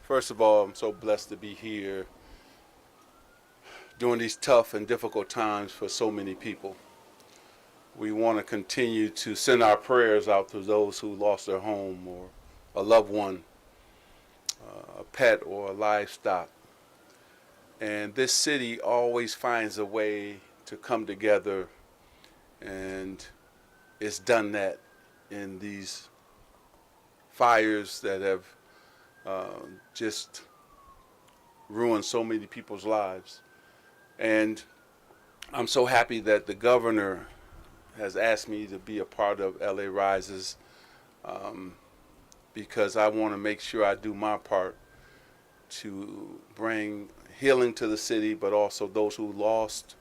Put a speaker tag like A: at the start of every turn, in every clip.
A: First of all, I'm so blessed to be here during these tough and difficult times for so many people. We want to continue to send our prayers out to those who lost their home or a loved one, a pet or a livestock. And this city always finds a way to come together, and it's done that in these fires that have just ruined so many people's lives. And I'm so happy that the governor has asked me to be a part of LA Rises, because I want to make sure I do my part to bring healing to the city, but also those who lost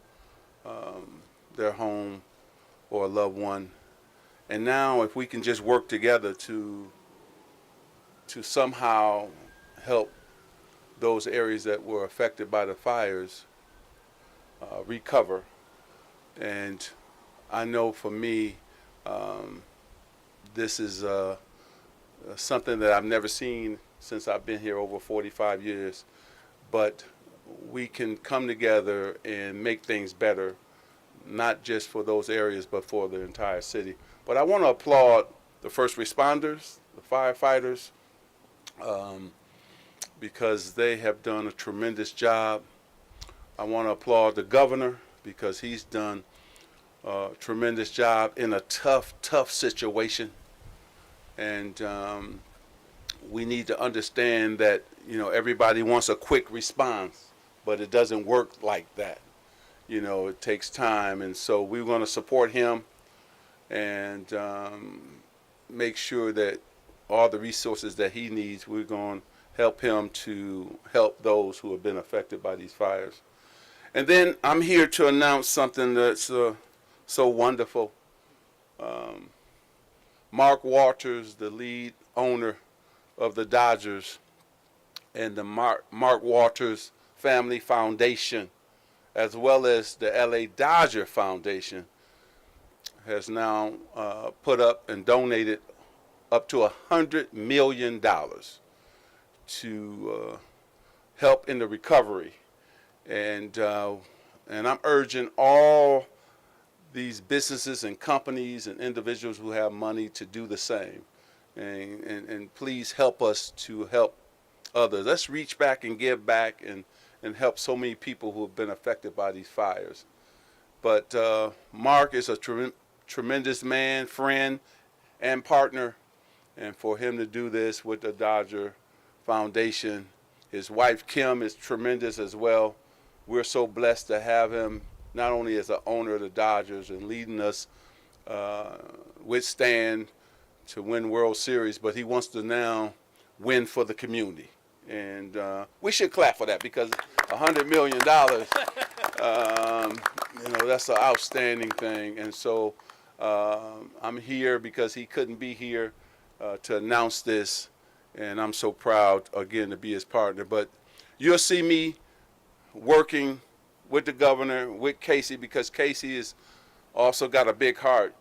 A: their home or a loved one. And now if we can just work together to somehow help those areas that were affected by the fires recover. And I know for me, this is something that I've never seen since I've been here over 45 years. But we can come together and make things better, not just for those areas, but for the entire city. But I want to applaud the first responders, the firefighters, because they have done a tremendous job. I want to applaud the governor because he's done a tremendous job in a tough situation. And we need to understand that, everybody wants a quick response, but it doesn't work like that. It takes time. And so we're going to support him and make sure that all the resources that he needs, we're going to help him to help those who have been affected by these fires. And then I'm here to announce something that's so wonderful. Mark Walters, the lead owner of the Dodgers, and the Mark Walters Family Foundation, as well as the LA Dodger Foundation, has now put up and donated up to $100 million to help in the recovery. And I'm urging all these businesses and companies and individuals who have money to do the same. And please help us to help others. Let's reach back and give back and help so many people who have been affected by these fires. But Mark is a tremendous man, friend, and partner. And for him to do this with the Dodger Foundation, his wife Kim is tremendous as well. We're so blessed to have him not only as the owner of the Dodgers and leading us withstand to win World Series, but he wants to now win for the community. And we should clap for that, because $100 million, that's an outstanding thing. And so I'm here because he couldn't be here to announce this, and I'm so proud, again, to be his partner. But you'll see me working with the governor, with Casey, because Casey has also got a big heart.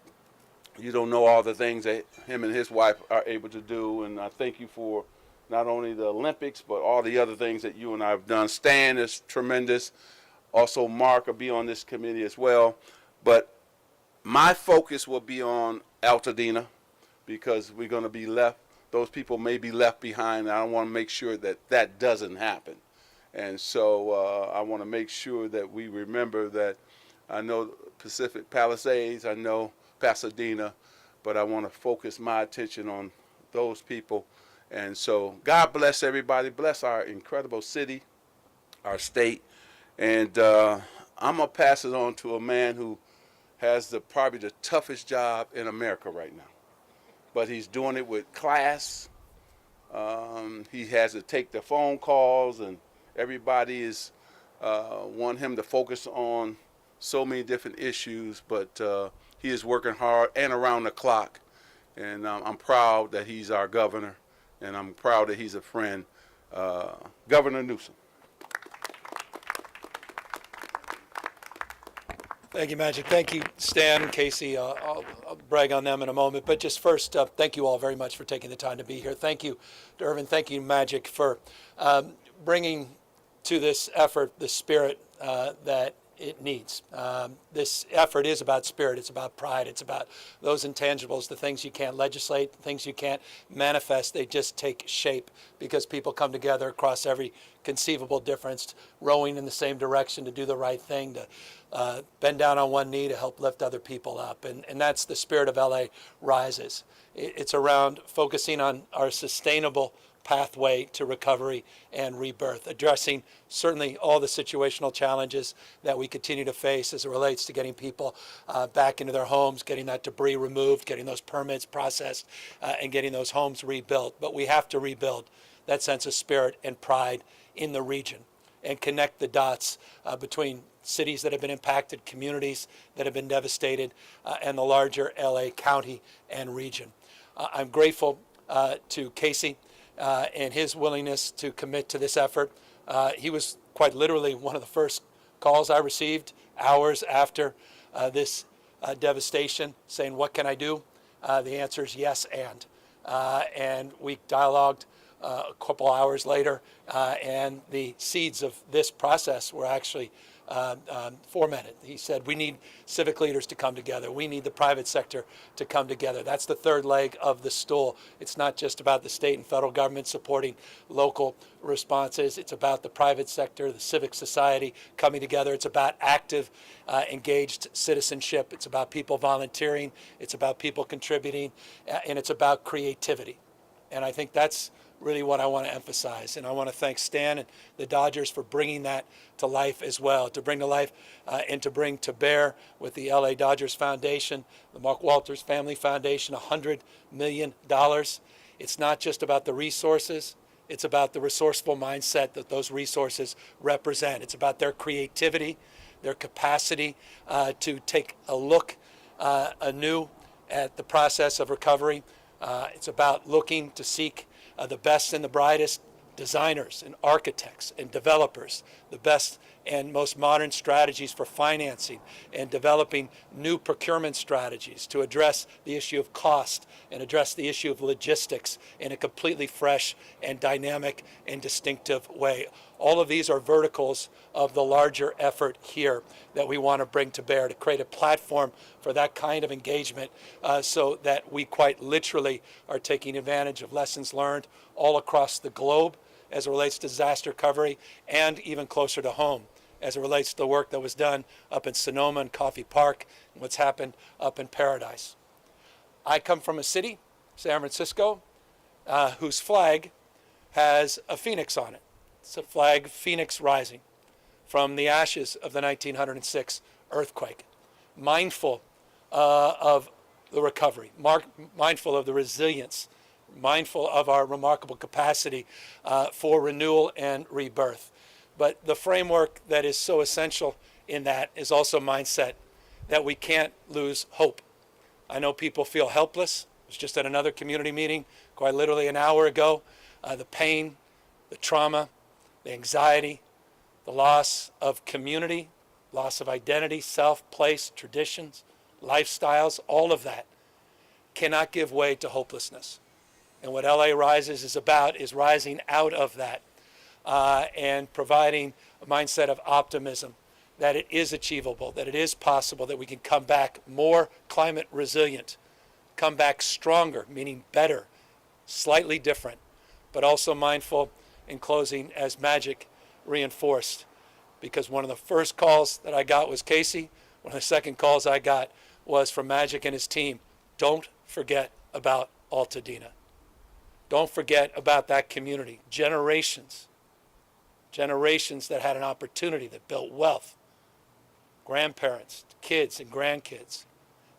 A: You don't know all the things that him and his wife are able to do, and I thank you for not only the Olympics, but all the other things that you and I have done. Stan is tremendous. Also, Mark will be on this committee as well. But my focus will be on Altadena, because we're going to be left, those people may be left behind. I want to make sure that that doesn't happen. And so I want to make sure that we remember that. I know Pacific Palisades, I know Pasadena, but I want to focus my attention on those people. And so God bless everybody. Bless our incredible city, our state. And I'm going to pass it on to a man who has probably the toughest job in America right now. But he's doing it with class. He has to take the phone calls, and everybody is want him to focus on so many different issues. But he is working hard and around the clock. And I'm proud that he's our governor, and I'm proud that he's a friend. Governor Newsom.
B: Thank you, Magic. Thank you, Stan and Casey. I'll brag on them in a moment. But just first, thank you all very much for taking the time to be here. Thank you to Irvin. Thank you, Magic, for bringing to this effort the spirit that it needs. This effort is about spirit. It's about pride. It's about those intangibles, the things you can't legislate, the things you can't manifest. They just take shape because people come together across every conceivable difference, rowing in the same direction to do the right thing, to bend down on one knee to help lift other people up. And that's the spirit of LA Rises. It's around focusing on our sustainable pathway to recovery and rebirth, addressing certainly all the situational challenges that we continue to face as it relates to getting people back into their homes, getting that debris removed, getting those permits processed, and getting those homes rebuilt. But we have to rebuild that sense of spirit and pride in the region and connect the dots between cities that have been impacted, communities that have been devastated, and the larger LA County and region. I'm grateful to Casey and his willingness to commit to this effort. He was quite literally one of the first calls I received hours after this devastation saying, what can I do? The answer is yes, and we dialogued a couple hours later, and the seeds of this process were actually fomented. He said, we need civic leaders to come together. We need the private sector to come together. That's the third leg of the stool. It's not just about the state and federal government supporting local responses. It's about the private sector, the civic society coming together. It's about active, engaged citizenship. It's about people volunteering. It's about people contributing, and it's about creativity. And I think that's really what I want to emphasize. And I want to thank Stan and the Dodgers for bringing that to life as well, to bring to life and to bring to bear with the LA Dodgers Foundation, the Mark Walters Family Foundation, $100 million. It's not just about the resources. It's about the resourceful mindset that those resources represent. It's about their creativity, their capacity to take a look anew at the process of recovery. It's about looking to seek the best and the brightest designers and architects and developers, the best and most modern strategies for financing and developing new procurement strategies to address the issue of cost and address the issue of logistics in a completely fresh and dynamic and distinctive way. All of these are verticals of the larger effort here that we want to bring to bear to create a platform for that kind of engagement so that we quite literally are taking advantage of lessons learned all across the globe as it relates to disaster recovery and even closer to home as it relates to the work that was done up in Sonoma and Coffey Park and what's happened up in Paradise. I come from a city, San Francisco, whose flag has a phoenix on it. It's a flag, phoenix rising from the ashes of the 1906 earthquake, mindful of the recovery, mindful of the resilience, mindful of our remarkable capacity for renewal and rebirth. But the framework that is so essential in that is also mindset that we can't lose hope. I know people feel helpless. I was just at another community meeting quite literally an hour ago. The pain, the trauma, the anxiety, the loss of community, loss of identity, self, place, traditions, lifestyles, all of that cannot give way to hopelessness. And what LA Rises is about is rising out of that and providing a mindset of optimism that it is achievable, that it is possible, that we can come back more climate resilient, come back stronger, meaning better, slightly different, but also mindful in closing, as Magic reinforced, because one of the first calls that I got was Casey. One of the second calls I got was from Magic and his team. Don't forget about Altadena. Don't forget about that community. Generations that had an opportunity, that built wealth, grandparents, kids and grandkids,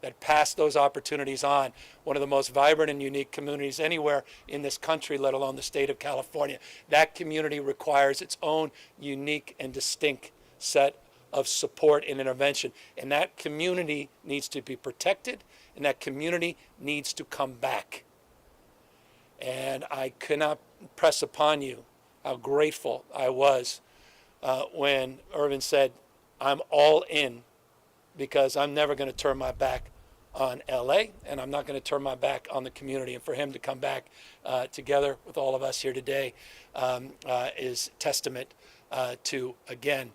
B: that passed those opportunities on. One of the most vibrant and unique communities anywhere in this country, let alone the state of California. That community requires its own unique and distinct set of support and intervention. And that community needs to be protected, and that community needs to come back. And I cannot press upon you how grateful I was when Irvin said, I'm all in because I'm never going to turn my back on LA, and I'm not going to turn my back on the community. And for him to come back together with all of us here today is testament to, again,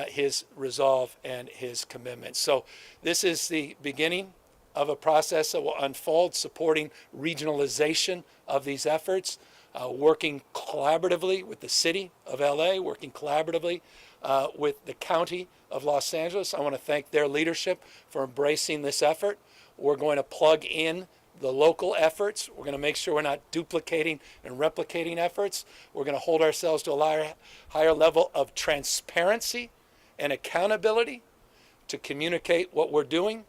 B: his resolve and his commitment. So this is the beginning of a process that will unfold, supporting regionalization of these efforts, working collaboratively with the city of LA, working collaboratively with the county of Los Angeles. I want to thank their leadership for embracing this effort. We're going to plug in the local efforts. We're going to make sure we're not duplicating and replicating efforts. We're going to hold ourselves to a higher level of transparency and accountability to communicate what we're doing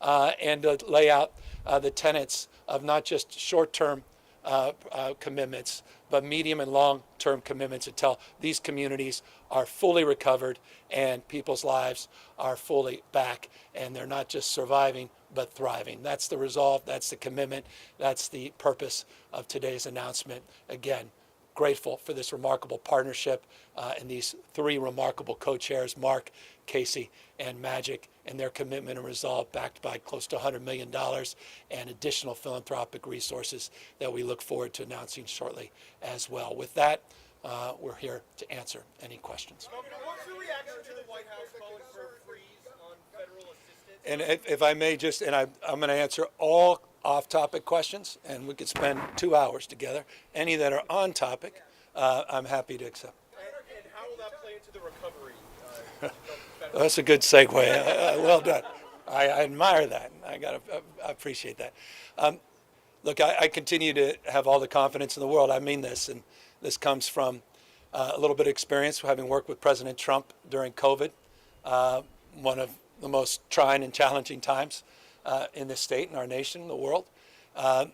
B: and to lay out the tenets of not just short-term commitments, but medium and long-term commitments until these communities are fully recovered and people's lives are fully back and they're not just surviving but thriving. That's the resolve, that's the commitment, that's the purpose of today's announcement. Again, grateful for this remarkable partnership and these three remarkable co-chairs, Mark, Casey, and Magic, and their commitment and resolve backed by close to $100 million and additional philanthropic resources that we look forward to announcing shortly as well. With that, we're here to answer any questions.
C: What's the reaction to the White House calling for a freeze on federal assistance?
B: And if I may just, and I'm going to answer all off-topic questions, and we could spend 2 hours together. Any that are on topic, I'm happy to accept.
C: And how will that play into the recovery?
B: That's a good segue. Well done. I admire that. I appreciate that. Look, I continue to have all the confidence in the world. I mean this, and this comes from a little bit of experience having worked with President Trump during COVID, one of the most trying and challenging times in this state, in our nation, in the world.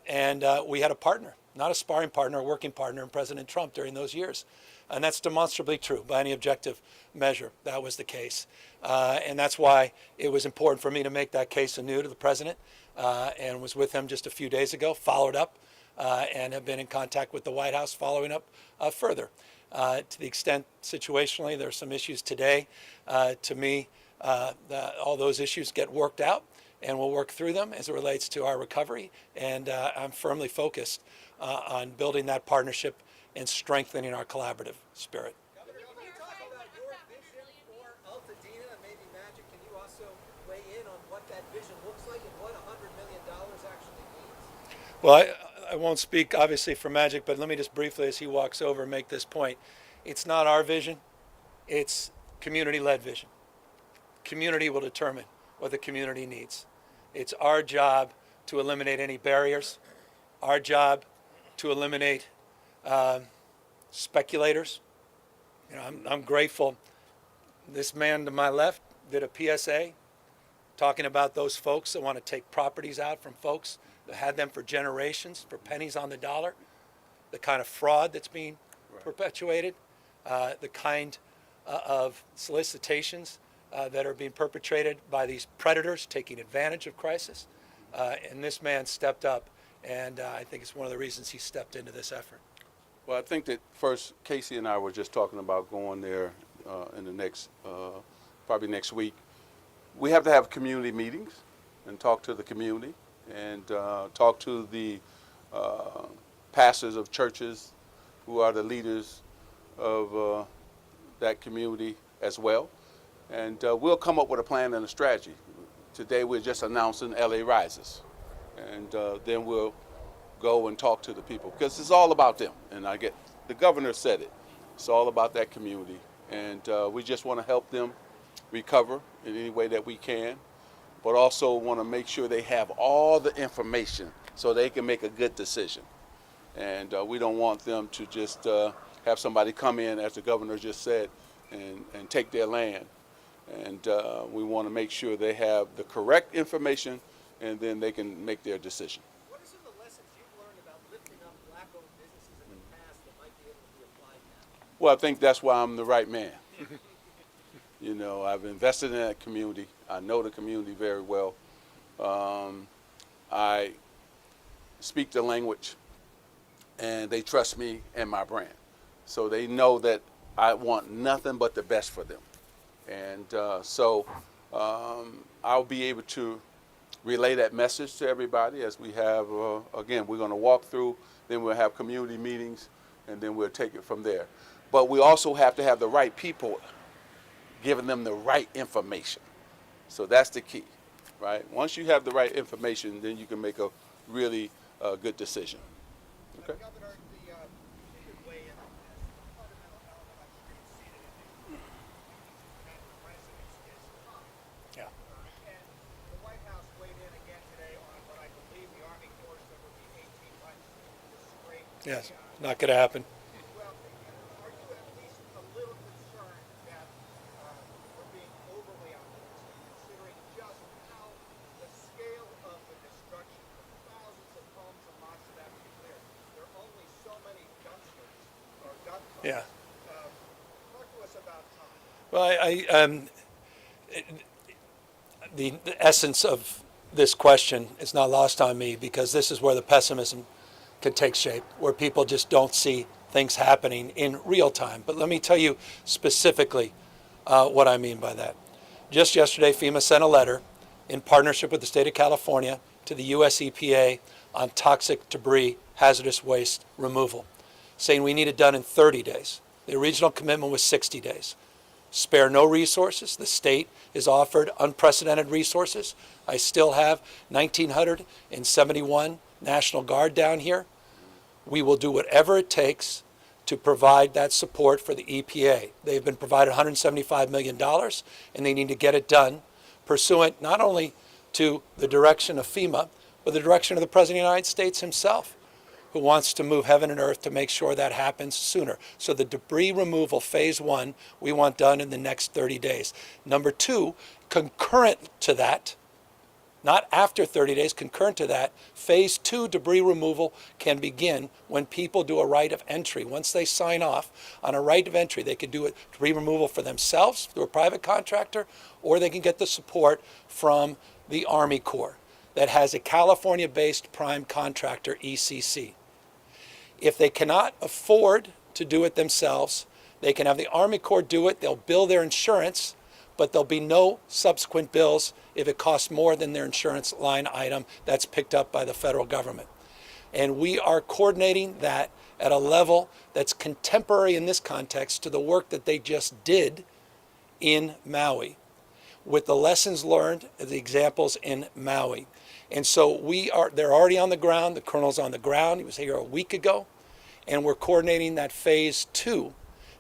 B: And we had a partner, not a sparring partner, a working partner in President Trump during those years. And that's demonstrably true by any objective measure. That was the case. And that's why it was important for me to make that case anew to the president and was with him just a few days ago, followed up, and have been in contact with the White House following up further. To the extent situationally, there are some issues today. To me, all those issues get worked out, and we'll work through them as it relates to our recovery. And I'm firmly focused on building that partnership and strengthening our collaborative spirit.
C: Governor, can you talk about your vision for Altadena and maybe Magic? Can you also weigh in on what that vision looks like and what $100 million actually means?
B: Well, I won't speak obviously for Magic, but let me just briefly, as he walks over, make this point. It's not our vision, it's community-led vision. Community will determine what the community needs. It's our job to eliminate any barriers, our job to eliminate speculators. You know, I'm grateful. This man to my left did a PSA talking about those folks that want to take properties out from folks that had them for generations for pennies on the dollar, the kind of fraud that's being perpetuated, the kind of solicitations that are being perpetrated by these predators taking advantage of crisis. And this man stepped up, and I think it's one of the reasons he stepped into this effort.
A: Well, I think that first, Casey and I were just talking about going there in the next, probably next week. We have to have community meetings and talk to the community and talk to the pastors of churches who are the leaders of that community as well. And we'll come up with a plan and a strategy. Today we're just announcing LA Rises. And then we'll go and talk to the people because it's all about them. And the governor said it. It's all about that community. And we just want to help them recover in any way that we can, but also want to make sure they have all the information so they can make a good decision. And we don't want them to just have somebody come in, as the governor just said, and take their land. And we want to make sure they have the correct information, and then they can make their decision.
C: What are some of the lessons you've learned about lifting up black-owned businesses in the past that might be able to be applied now?
A: Well, I think that's why I'm the right man. You know, I've invested in that community. I know the community very well. I speak the language, and they trust me and my brand. So they know that I want nothing but the best for them. And so I'll be able to relay that message to everybody as we have, again, we're going to walk through, then we'll have community meetings, and then we'll take it from there. But we also have to have the right people giving them the right information. So that's the key, right? Once you have the right information, then you can make a really good decision. Okay?
C: Governor, you could weigh in on this. The fundamental element I'm sure you've seen it in the president's is time.
B: Yeah.
C: And the White House weighed in again today on what I believe the Army Corps said would be 18 months to scrape.
B: Yes, not going to happen.
C: Well, are you at least a little concerned that we're being overly optimistic, considering just how the scale of the destruction of thousands of homes and lots of that to be clear? There are only so many dumpsters or dump trucks.
B: Yeah.
C: Talk to us about time.
B: Well, the essence of this question is not lost on me, because this is where the pessimism can take shape, where people just don't see things happening in real time. But let me tell you specifically what I mean by that. Just yesterday, FEMA sent a letter in partnership with the state of California to the US EPA on toxic debris, hazardous waste removal, saying we need it done in 30 days. The original commitment was 60 days. Spare no resources. The state is offered unprecedented resources. I still have 1,971 National Guard down here. We will do whatever it takes to provide that support for the EPA. They've been provided $175 million, and they need to get it done pursuant not only to the direction of FEMA, but the direction of the President of the United States himself, who wants to move heaven and earth to make sure that happens sooner. So the debris removal, phase one, we want done in the next 30 days. Number two, concurrent to that, not after 30 days, concurrent to that, phase two debris removal can begin when people do a right of entry. Once they sign off on a right of entry, they can do it debris removal for themselves through a private contractor, or they can get the support from the Army Corps that has a California-based prime contractor, ECC. If they cannot afford to do it themselves, they can have the Army Corps do it. They'll bill their insurance, but there'll be no subsequent bills if it costs more than their insurance line item that's picked up by the federal government. And we are coordinating that at a level that's contemporary in this context to the work that they just did in Maui, with the lessons learned, the examples in Maui. And so they're already on the ground. The colonel's on the ground. He was here a week ago. And we're coordinating that phase two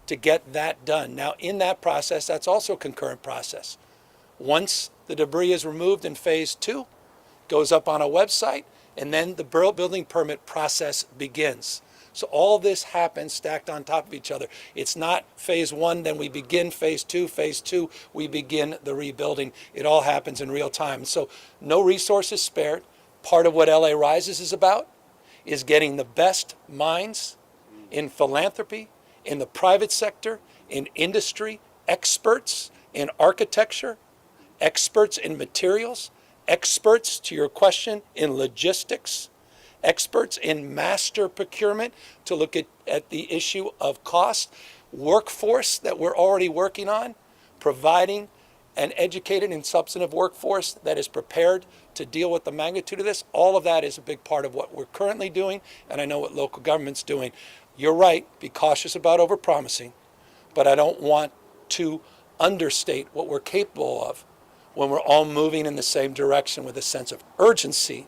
B: to get that done. Now, in that process, that's also a concurrent process. Once the debris is removed in phase two, goes up on a website, and then the building permit process begins. So all this happens stacked on top of each other. It's not phase one, then we begin phase two, we begin the rebuilding. It all happens in real time. So no resources spared. Part of what LA Rises is about is getting the best minds in philanthropy, in the private sector, in industry, experts in architecture, experts in materials, experts, to your question, in logistics, experts in master procurement to look at the issue of cost, workforce that we're already working on, providing an educated and substantive workforce that is prepared to deal with the magnitude of this. All of that is a big part of what we're currently doing, and I know what local government's doing. You're right, be cautious about overpromising, but I don't want to understate what we're capable of when we're all moving in the same direction with a sense of urgency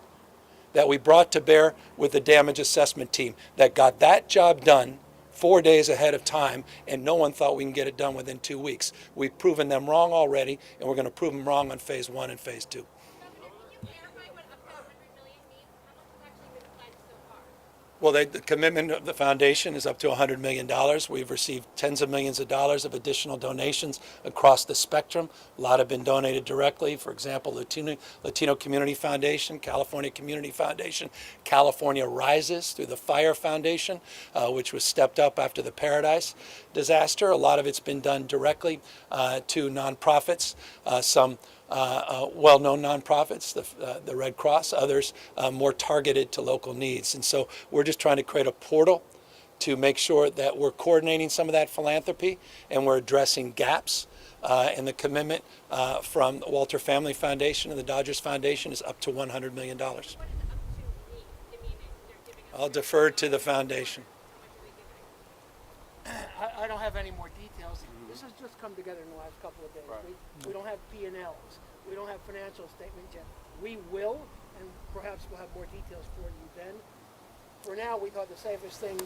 B: that we brought to bear with the damage assessment team that got that job done 4 days ahead of time, and no one thought we can get it done within 2 weeks. We've proven them wrong already, and we're going to prove them wrong on phase one and phase two. Well, the commitment of the foundation is up to $100 million. We've received tens of millions of dollars of additional donations across the spectrum. A lot have been donated directly. For example, Latino Community Foundation, California Community Foundation, California Rises through the Fire Foundation, which was stepped up after the Paradise disaster. A lot of it's been done directly to nonprofits, some well-known nonprofits, the Red Cross, others more targeted to local needs. And so we're just trying to create a portal to make sure that we're coordinating some of that philanthropy and we're addressing gaps And the commitment from the Walter Family Foundation and the Dodgers Foundation is up to $100 million.
D: What is it up to me? I mean, they're giving us.
B: I'll defer to the foundation.
D: How much are we giving?
E: I don't have any more details. This has just come together in the last couple of days. We don't have P&Ls. We don't have financial statements yet. We will, and perhaps we'll have more details for you then. For now, we thought the safest thing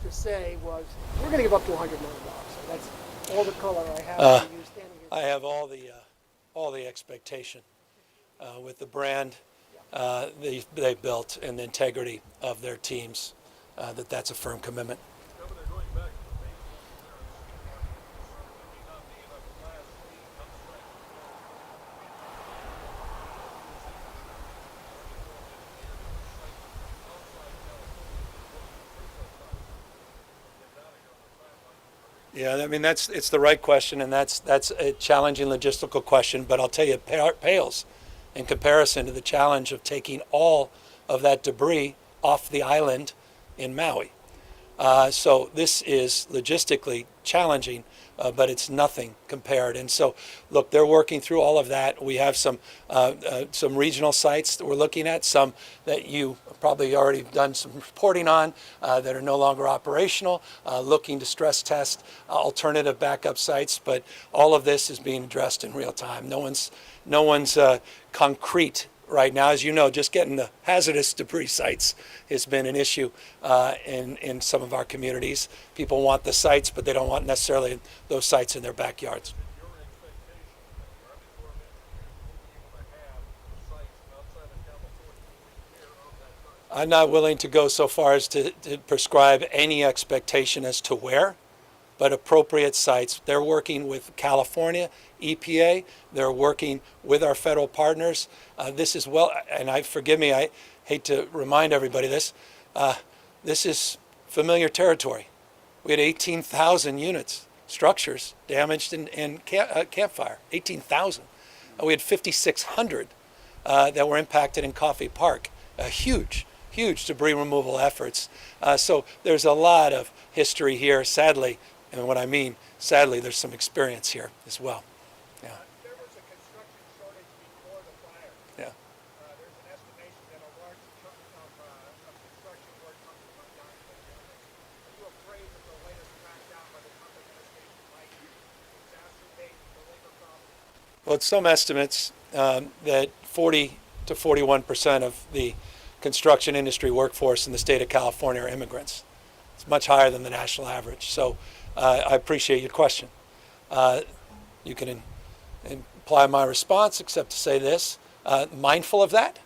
E: to say was, we're going to give up to $100 million. So that's all the color I have for you standing here.
B: I have all the expectation with the brand they built and the integrity of their teams that's a firm commitment.
F: Governor, going back to the basic there may not be enough Class B upside.
B: Yeah, I mean it's the right question, and that's a challenging logistical question. But I'll tell you, it pales in comparison to the challenge of taking all of that debris off the island in Maui. So this is logistically challenging, but it's nothing compared. And so, look, they're working through all of that. We have some regional sites that we're looking at, some that you probably already done some reporting on that are no longer operational, looking to stress test alternative backup sites. But all of this is being addressed in real time. No one's concrete right now. As you know, just getting the hazardous debris sites has been an issue in some of our communities. People want the sites, but they don't want necessarily those sites in their backyards.
F: Your expectation that the Army Corps of Engineers will be able to have sites outside of California to take care of that site.
B: I'm not willing to go so far as to prescribe any expectation as to where, but appropriate sites. They're working with California, EPA. They're working with our federal partners. This is well, and forgive me, I hate to remind everybody this. This is familiar territory. We had 18,000 units, structures damaged in campfire. 18,000. We had 5,600 that were impacted in Coffey Park. Huge debris removal efforts. So there's a lot of history here, sadly. And what I mean, sadly, there's some experience here as well. Yeah.
C: There was a construction shortage before the fire.
B: Yeah.
C: There's an estimation that a large chunk of construction work comes from down in the building. Are you afraid that the latest crackdown by the Trump administration might exacerbate the labor problem?
B: Well, it's some estimates that 40 to 41% of the construction industry workforce in the state of California are immigrants. It's much higher than the national average. So I appreciate your question. You can imply my response, except to say this, mindful of that.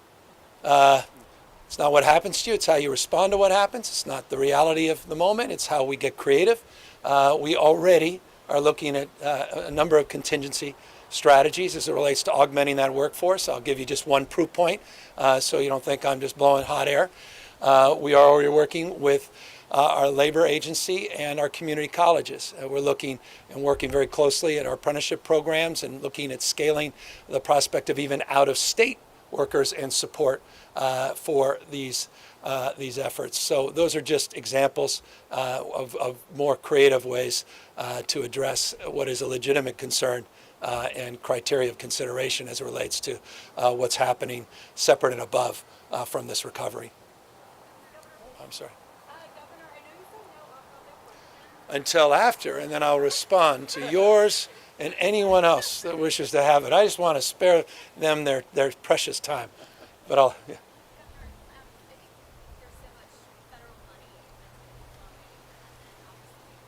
B: It's not what happens to you, it's how you respond to what happens. It's not the reality of the moment, it's how we get creative. We already are looking at a number of contingency strategies as it relates to augmenting that workforce. I'll give you just one proof point so you don't think I'm just blowing hot air. We are already working with our labor agency and our community colleges. We're looking and working very closely at our apprenticeship programs and looking at scaling the prospect of even out-of-state workers and support for these efforts. So those are just examples of more creative ways to address what is a legitimate concern and criteria of consideration as it relates to what's happening separate and above from this recovery. I'm sorry.
D: Governor, I know you said no on public question.
B: Until after, and then I'll respond to yours and anyone else that wishes to have it. I just want to spare them their precious time. But I'll, yeah.
D: Governor, I think there's so much federal money that's been flowing, and obviously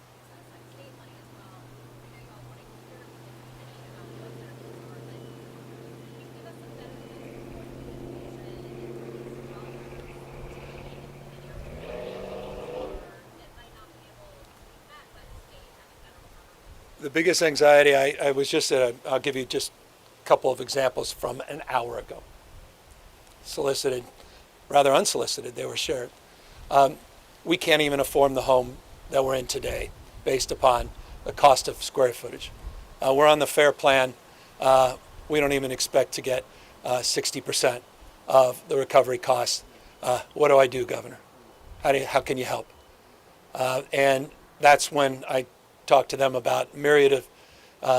D: some state money as well. I know you all want to hear any about what that is, but can you give us some benefit of what the administration and in terms of dollars to take in your community, or it might not be able to be met by the state and the federal government?
B: The biggest anxiety, I was just at I'll give you just a couple of examples from an hour ago. Solicited, rather unsolicited, they were shared. We can't even afford the home that we're in today based upon the cost of square footage. We're on the FAIR plan. We don't even expect to get 60% of the recovery costs. What do I do, Governor? How can you help? And that's when I talk to them about myriad of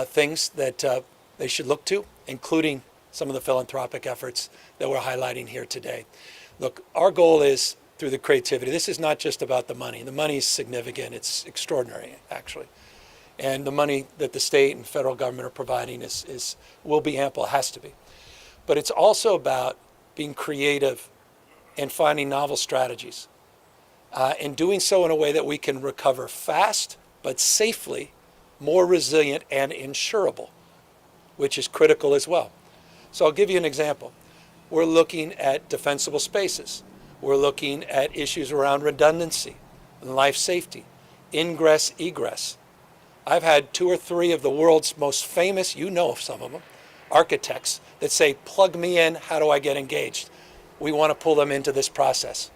B: things that they should look to, including some of the philanthropic efforts that we're highlighting here today. Look, our goal is through the creativity. This is not just about the money. The money is significant. It's extraordinary, actually. And the money that the state and federal government are providing will be ample, has to be. But it's also about being creative and finding novel strategies, and doing so in a way that we can recover fast but safely, more resilient and insurable, which is critical as well. So I'll give you an example. We're looking at defensible spaces. We're looking at issues around redundancy and life safety, ingress, egress. I've had 2 or 3 of the world's most famous, you know of some of them, architects that say, plug me in, how do I get engaged? We want to pull them into this process.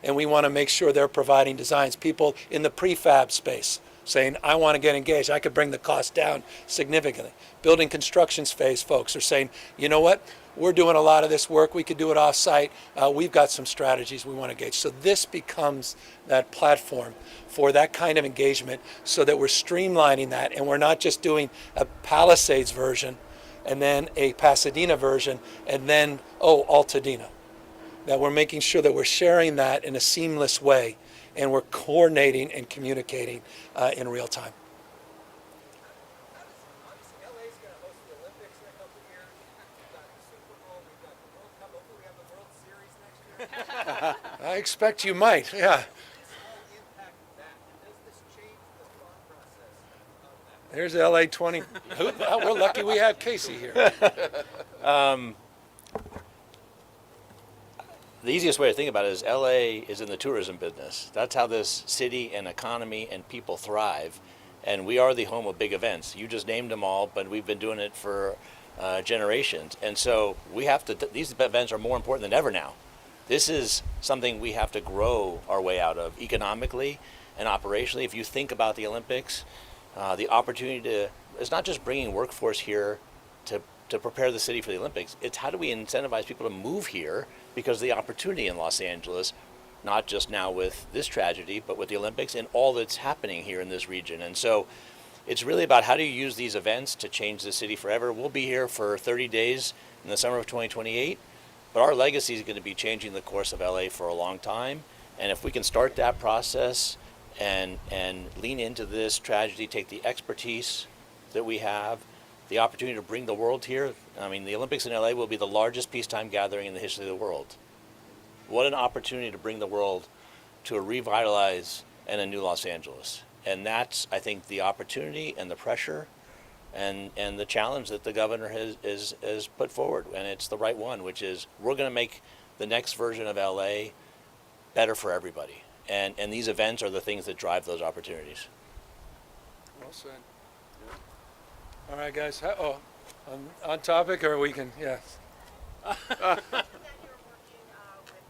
B: And we want to make sure they're providing designs. People in the prefab space saying, I want to get engaged. I could bring the cost down significantly. Building construction phase folks are saying, you know what? We're doing a lot of this work. We could do it off-site. We've got some strategies we want to engage. So this becomes that platform for that kind of engagement so that we're streamlining that and we're not just doing a Palisades version and then a Pasadena version and then, Altadena. That we're making sure that we're sharing that in a seamless way and we're coordinating and communicating in real time.
C: Obviously, LA's going to host the Olympics in a couple of years. We've got the Super Bowl, we've got the World Cup. Hopefully, we have the World Series next year.
B: I expect you might, yeah.
C: This all impact that, and does this change the thought process of that?
B: There's LA 20. Well, we're lucky we have Casey here.
G: The easiest way to think about it is LA is in the tourism business. That's how this city and economy and people thrive. And we are the home of big events. You just named them all, but we've been doing it for generations. And so we have to, these events are more important than ever now. This is something we have to grow our way out of economically and operationally. If you think about the Olympics, the opportunity to, it's not just bringing workforce here to prepare the city for the Olympics. It's how do we incentivize people to move here because of the opportunity in Los Angeles, not just now with this tragedy, but with the Olympics and all that's happening here in this region. And so it's really about how do you use these events to change the city forever. We'll be here for 30 days in the summer of 2028, but our legacy is going to be changing the course of LA for a long time. And if we can start that process and lean into this tragedy, take the expertise that we have, the opportunity to bring the world here. I mean, the Olympics in LA will be the largest peacetime gathering in the history of the world. What an opportunity to bring the world to a revitalized and a new Los Angeles. And that's, I think, the opportunity and the pressure and the challenge that the governor has put forward. And it's the right one, which is we're going to make the next version of LA better for everybody. And these events are the things that drive those opportunities.
B: Well said. All right, guys. On topic, or we can, yeah.
H: That you're working with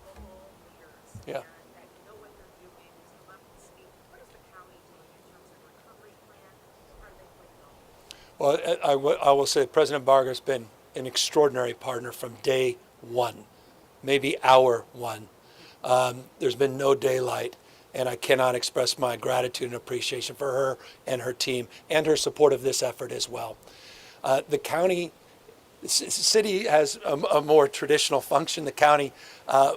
H: local leaders.
B: Yeah.
H: And that you know what they're doing, there's a level of speed. What is the county doing in terms of recovery plan? Are they putting on?
B: Well, I will say President Barger's been an extraordinary partner from day one, maybe hour one. There's been no daylight, and I cannot express my gratitude and appreciation for her and her team and her support of this effort as well. The county, city has a more traditional function, the county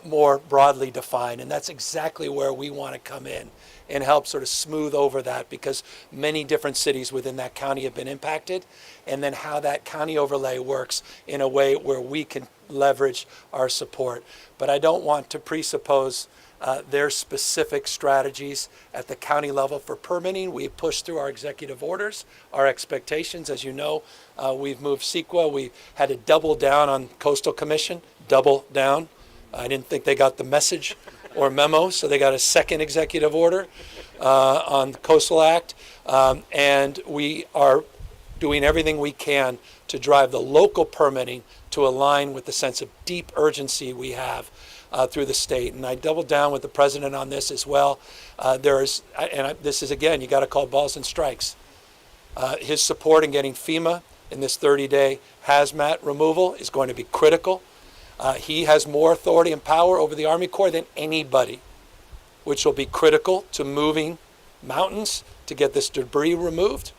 B: more broadly defined, and that's exactly where we want to come in and help sort of smooth over that because many different cities within that county have been impacted, and then how that county overlay works in a way where we can leverage our support. But I don't want to presuppose their specific strategies at the county level for permitting. We pushed through our executive orders, our expectations. As you know, we've moved CEQA. We had to double down on Coastal Commission, double down. I didn't think they got the message or memo, so they got a second executive order on the Coastal Act. And we are doing everything we can to drive the local permitting to align with the sense of deep urgency we have through the state. And I doubled down with the president on this as well. This is, again, you got to call balls and strikes. His support in getting FEMA in this 30-day hazmat removal is going to be critical. He has more authority and power over the Army Corps than anybody, which will be critical to moving mountains to get this debris removed.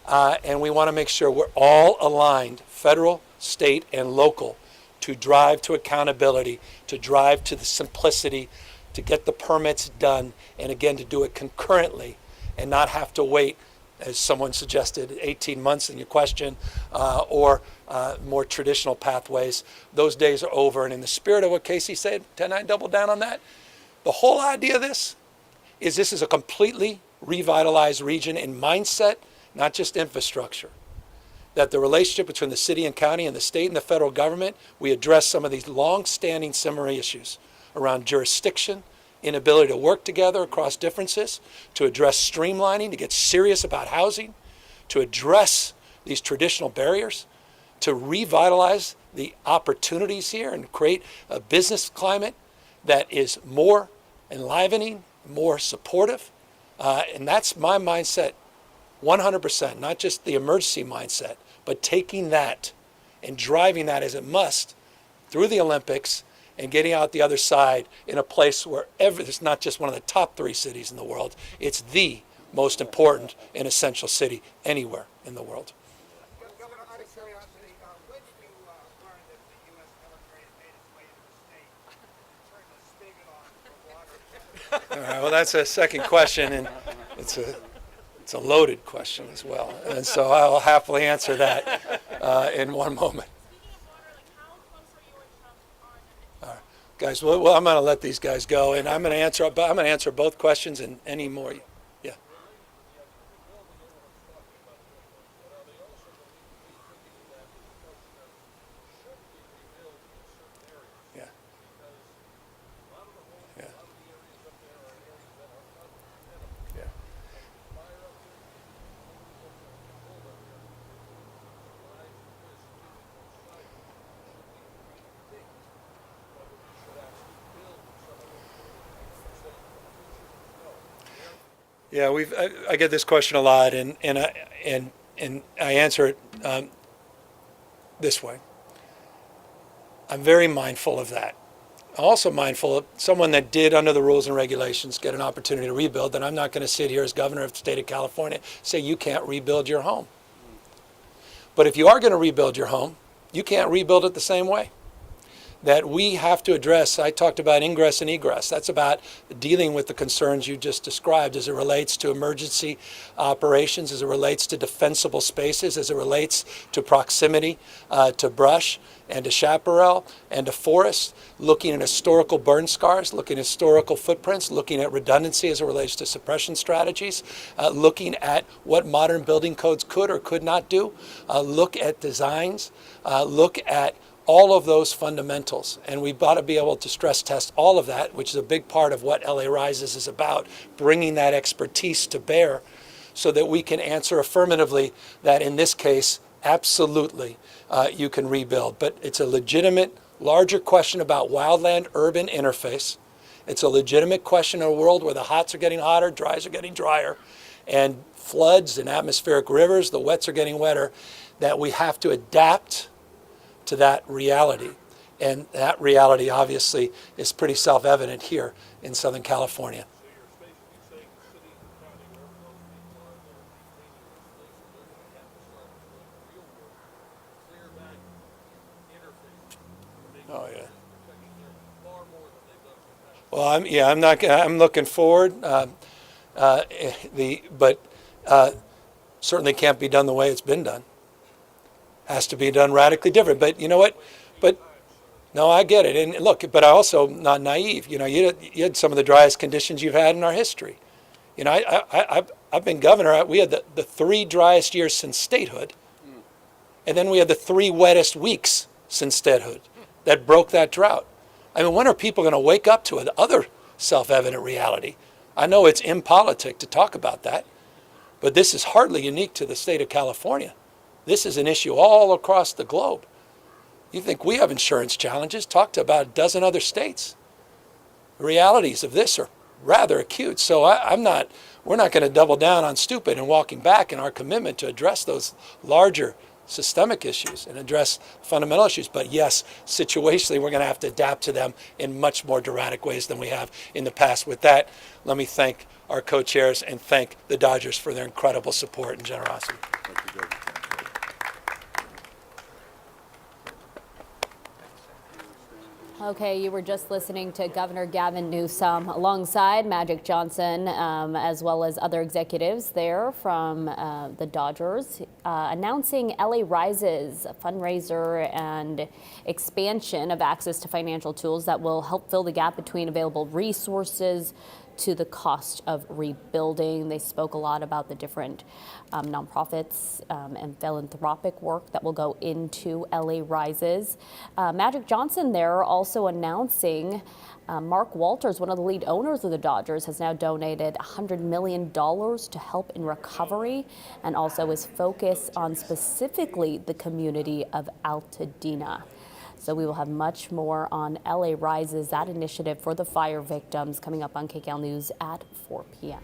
B: And we want to make sure we're all aligned, federal, state, and local, to drive to accountability, to drive to the simplicity, to get the permits done, and again, to do it concurrently and not have to wait, as someone suggested, 18 months in your question, or more traditional pathways. Those days are over. And in the spirit of what Casey said, can I double down on that? The whole idea of this is a completely revitalized region in mindset, not just infrastructure. That the relationship between the city and county and the state and the federal government, we address some of these long-standing similar issues around jurisdiction, inability to work together across differences, to address streamlining, to get serious about housing, to address these traditional barriers, to revitalize the opportunities here and create a business climate that is more enlivening, more supportive. And that's my mindset 100%, not just the emergency mindset, but taking that and driving that as it must through the Olympics and getting out the other side in a place where it's not just one of the top 3 cities in the world, it's the most important and essential city anywhere in the world.
C: Governor, out of curiosity, when did you learn that the U.S. military had made its way into the state and turned the spigot on for water?
B: All right, well, that's a second question, and it's a loaded question as well. And so I'll happily answer that in one moment. All right, guys, well, I'm going to let these guys go, and I'm going to answer both questions and any more. Yeah. Yeah. Yeah. Yeah. Yeah, I get this question a lot, and I answer it this way. I'm very mindful of that. I'm also mindful of someone that did, under the rules and regulations, get an opportunity to rebuild, then I'm not going to sit here as governor of the state of California and say you can't rebuild your home. But if you are going to rebuild your home, you can't rebuild it the same way. That we have to address. I talked about ingress and egress. That's about dealing with the concerns you just described as it relates to emergency operations, as it relates to defensible spaces, as it relates to proximity to brush and to chaparral and to forests, looking at historical burn scars, looking at historical footprints, looking at redundancy as it relates to suppression strategies, looking at what modern building codes could or could not do, look at designs, look at all of those fundamentals, and we've got to be able to stress test all of that, which is a big part of what LA Rises is about, bringing that expertise to bear so that we can answer affirmatively that in this case, absolutely, you can rebuild. But it's a legitimate, larger question about wildland-urban interface. It's a legitimate question in a world where the hots are getting hotter, dries are getting drier, and floods and atmospheric rivers, the wets are getting wetter, that we have to adapt to that reality. And that reality obviously is pretty self-evident here in Southern California.
F: So you're basically saying the city and the county, wherever those people are that are maintaining those places, they're going to have to start doing real work, clear back interface.
B: Oh, yeah.
F: Protection there far more than they've done in the past.
B: Well, I'm looking forward. But certainly can't be done the way it's been done. Has to be done radically different. But you know what? But no, I get it. And look, but I also not naive. You know, you had some of the driest conditions you've had in our history. You know, I've been governor. We had the 3 driest years since statehood, and then we had the 3 wettest weeks since statehood that broke that drought. I mean, when are people going to wake up to another self-evident reality? I know it's impolitic to talk about that, but this is hardly unique to the state of California. This is an issue all across the globe. You think we have insurance challenges? Talk to about a dozen other states. The realities of this are rather acute. So we're not going to double down on stupid and walking back in our commitment to address those larger systemic issues and address fundamental issues. But yes, situationally, we're going to have to adapt to them in much more dramatic ways than we have in the past. With that, let me thank our co-chairs and thank the Dodgers for their incredible support and generosity.
I: Okay, you were just listening to Governor Gavin Newsom alongside Magic Johnson, as well as other executives there from the Dodgers, announcing LA Rises, a fundraiser and expansion of access to financial tools that will help fill the gap between available resources to the cost of rebuilding. They spoke a lot about the different nonprofits and philanthropic work that will go into LA Rises. Magic Johnson there also announcing Mark Walters, one of the lead owners of the Dodgers, has now donated $100 million to help in recovery, and also is focused on specifically the community of Altadena. So we will have much more on LA Rises, that initiative for the fire victims, coming up on KCAL News at 4 p.m.